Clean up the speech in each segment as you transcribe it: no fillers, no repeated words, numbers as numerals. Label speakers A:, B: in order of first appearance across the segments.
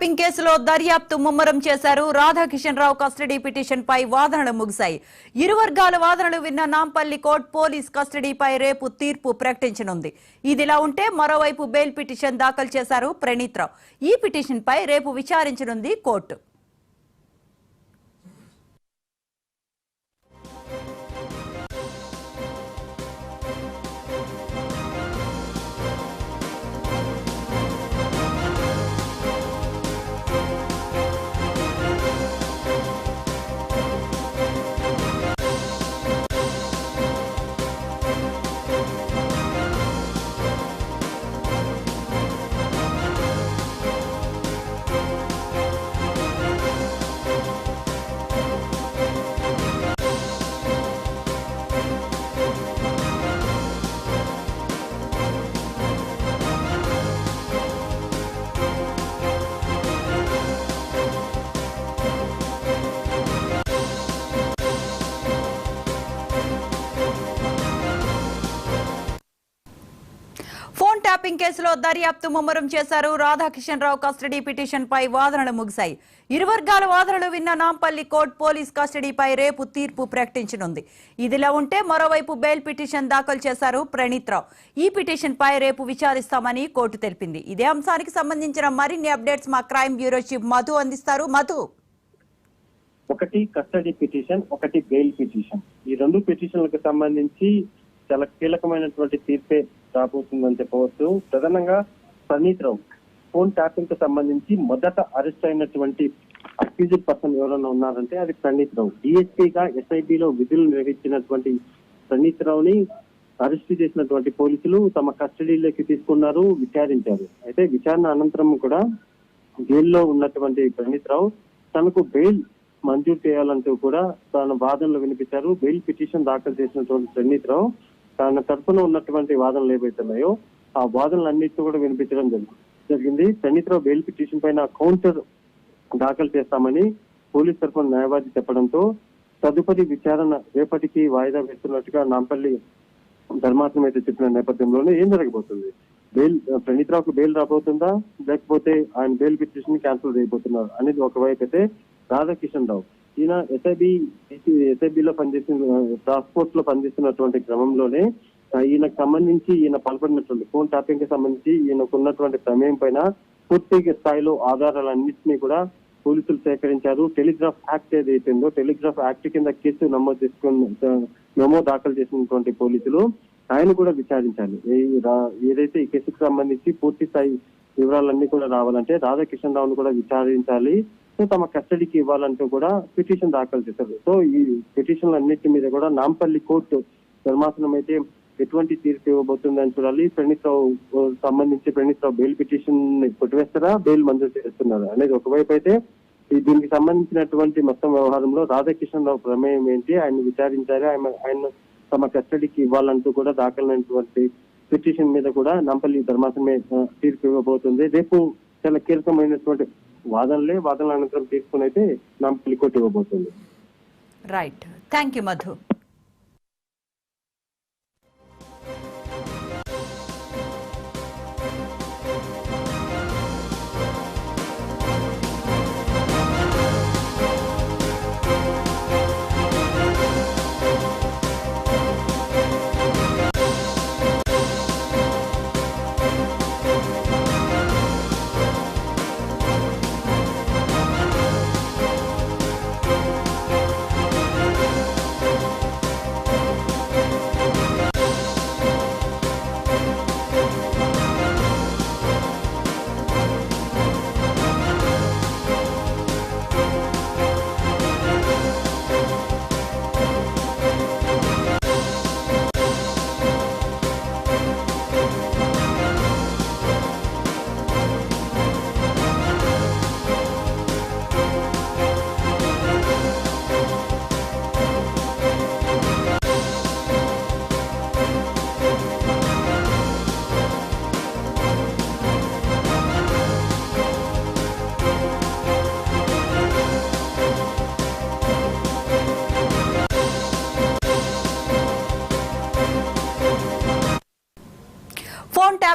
A: Tapping కేసులో దర్యాప్తు ముమ్మరం చేశారు. రాధాకిషన్ రావు కస్టడీ పిటిషన్ పై వాదనలు ముగిశాయి. ఇరు వర్గాల వాదనలు విన్న నాంపల్లి కోర్టు పోలీస్ కస్టడీపై రేపు తీర్పు ప్రకటించనుంది. ఇదిలా ఉంటే మరోవైపు బెయిల్ పిటిషన్ దాఖలు చేశారు ప్రణీత్ రావు. ఈ పిటిషన్ పై రేపు విచారించనుంది కోర్టు. ఫోన్ ట్యాపింగ్ కేసులో దర్యాప్తు ముమ్మరం చేశారు. రాధాకిషన్ రావు కస్టడీ పిటిషన్ పై వాదనలు ముగిశాయి. ఇరు వర్గాల వాదనలు విన్న నాంపల్లి కోర్టు పోలీస్ కస్టడీపై రేపు తీర్పు ప్రకటించనుంది. ఇదిలా ఉంటే మరోవైపు బెయిల్ పిటిషన్ దాఖలు చేశారు ప్రణీత్ రావు. ఈ పిటిషన్ పై రేపు విచారిస్తామని కోర్టు తెలిపింది. ఇదే అంశానికి సంబంధించిన మరిన్ని అప్డేట్స్ మా క్రైమ్ బ్యూరో చీఫ్ మధు అందిస్తారు. మధు,
B: ఒకటి కస్టడీ పిటిషన్, ఒకటి బెయిల్ పిటిషన్. ఈ రెండు పిటిషన్లకు సంబంధించి చాలా కీలకమైనటువంటి తీర్పే రాబోతుందని చెప్పవచ్చు. ప్రధానంగా ప్రణీత్ రావు ఫోన్ ట్యాపింగ్ కు సంబంధించి మొదట అరెస్ట్ అయినటువంటి అక్యూజ్డ్ పర్సన్ ఎవరైనా ఉన్నారంటే అది ప్రణీత్ రావు. డిఎస్పీగా ఎస్ఐబిలో విధులు నిర్వహించినటువంటి ప్రణీత్ రావుని అరెస్ట్ చేసినటువంటి పోలీసులు తమ కస్టడీలోకి తీసుకున్నారు, విచారించారు. అయితే విచారణ అనంతరం కూడా జైల్లో ఉన్నటువంటి ప్రణీత్ రావు తనకు బెయిల్ మంజూరు చేయాలంటూ కూడా తన వాదనలు వినిపించారు. బెయిల్ పిటిషన్ దాఖలు చేసినటువంటి ప్రణీత్ రావు తన తరఫున ఉన్నటువంటి వాదనలు ఏవైతున్నాయో ఆ వాదనలన్నింటినీ కూడా వినిపించడం జరిగింది. ప్రణీత్ రావు బెయిల్ పిటిషన్ పైన కౌంటర్ దాఖలు చేస్తామని పోలీస్ తరఫున న్యాయవాది చెప్పడంతో తదుపరి విచారణ రేపటికి వాయిదా వేస్తున్నట్టుగా నాంపల్లి ధర్మాసనం అయితే చెప్పిన నేపథ్యంలోనే ఏం జరగబోతుంది? బెయిల్ ప్రణీత్ రావుకు బెయిల్ రాబోతుందా, లేకపోతే ఆయన బెయిల్ పిటిషన్ క్యాన్సిల్ చేయబోతున్నారు అనేది ఒకవైపు అయితే, రాధాకిషన్ రావు ఈయన ఎస్ఐబిలో పనిచేసిన ట్రాన్స్పోర్ట్ లో పనిచేస్తున్నటువంటి క్రమంలోనే ఈయనకు సంబంధించి ఈయన పాల్పడినటువంటి ఫోన్ ట్యాపింగ్ కి సంబంధించి ఈయనకు ఉన్నటువంటి ప్రమేయం పైన పూర్తి స్థాయిలో ఆధారాలన్నింటినీ కూడా పోలీసులు సేకరించారు. టెలిగ్రాఫ్ యాక్ట్ ఏదైతుందో టెలిగ్రాఫ్ యాక్ట్ కింద కేసు నమోదు చేసుకుని మెమో దాఖలు చేసినటువంటి పోలీసులు ఆయన కూడా విచారించాలి. ఏదైతే ఈ కేసుకు సంబంధించి పూర్తి స్థాయి వివరాలన్నీ కూడా రావాలంటే రాధాకిషన్ రావును కూడా విచారించాలి. సో తమ కస్టడీకి ఇవ్వాలంటూ కూడా పిటిషన్ దాఖలు చేశారు. సో ఈ పిటిషన్లు అన్నిటి మీద కూడా నాంపల్లి కోర్టు ధర్మాసనం అయితే ఎటువంటి తీర్పు ఇవ్వబోతుందని చూడాలి. ప్రణీత్ రావు బెయిల్ పిటిషన్ కొట్టివేస్తారా, బెయిల్ మంజూరు చేస్తున్నారా అనేది ఒకవైపు అయితే, దీనికి సంబంధించినటువంటి మొత్తం వ్యవహారంలో రాధాకిషన్ రావు ప్రమేయం ఏంటి, ఆయన విచారించాలి, ఆయన తమ కస్టడీకి ఇవ్వాలంటూ కూడా దాఖలైనటువంటి పిటిషన్ మీద కూడా నాంపల్లి ధర్మాసనమే తీర్పు ఇవ్వబోతుంది. రేపు చాలా కీలకమైనటువంటి వాదనల అనంతరం తీర్పునైతే అయితే నాంపల్లి కోర్టు ఇవ్వబోతుంది.
A: Right, thank you Madhu.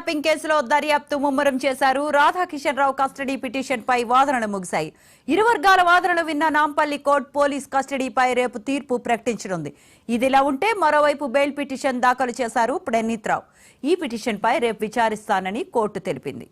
A: Kidnapping కేసులో దర్యాప్తు ముమ్మరం చేశారు. రాధాకిషన్ రావు కస్టడీ పిటిషన్ పై వాదనలు ముగిశాయి. ఇరు వర్గాల వాదనలు విన్న నాంపల్లి కోర్టు పోలీస్ కస్టడీపై రేపు తీర్పు ప్రకటించనుంది. ఇదిలా ఉంటే మరోవైపు బెయిల్ పిటిషన్ దాఖలు చేశారు ప్రణీత్ రావు. ఈ పిటిషన్ పై రేపు విచారిస్తానని కోర్టు తెలిపింది.